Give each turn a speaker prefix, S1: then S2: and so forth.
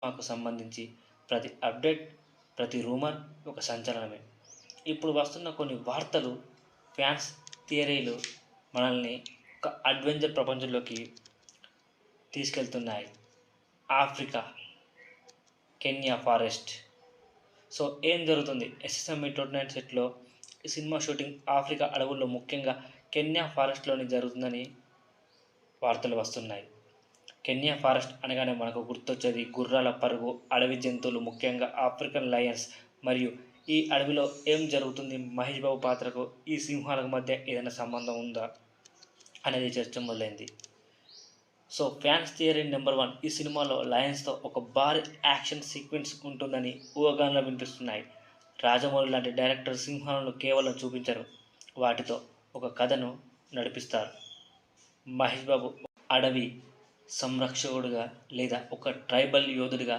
S1: మాకు సంబంధించి ప్రతి అప్డేట్, ప్రతి రూమర్ ఒక సంచలనమే. ఇప్పుడు వస్తున్న కొన్ని వార్తలు, ఫ్యాన్స్ థియరీలు మనల్ని ఒక అడ్వెంచర్ ప్రపంచంలోకి తీసుకెళ్తున్నాయి. Africa, Kenya forest. సో ఏం జరుగుతుంది? ఎస్ఎస్ఎంఈ 29 సెట్లో ఈ సినిమా షూటింగ్ ఆఫ్రికా అడవుల్లో, ముఖ్యంగా కెన్యా ఫారెస్ట్లోని జరుగుతుందని వార్తలు వస్తున్నాయి. కెన్యా ఫారెస్ట్ అనగానే మనకు గుర్తొచ్చేది గుర్రాల పరుగు, అడవి జంతువులు, ముఖ్యంగా ఆఫ్రికన్ లయన్స్. మరియు ఈ అడవిలో ఏం జరుగుతుంది? మహేష్ బాబు పాత్రకు ఈ సింహాలకు మధ్య ఏదైనా సంబంధం ఉందా అనేది చర్చ మొదలైంది. సో ఫ్యాన్స్ థియరీ నెంబర్ 1, ఈ సినిమాలో లయన్స్తో ఒక భారీ యాక్షన్ సీక్వెన్స్ ఉంటుందని ఊహాగానాలు వినిపిస్తున్నాయి. రాజమౌళి లాంటి డైరెక్టర్ సింహాలను కేవలం చూపించరు, వాటితో ఒక కథను నడిపిస్తారు. మహేష్ బాబు అడవి సంరక్షకుడుగా లేదా ఒక ట్రైబల్ యోధుడిగా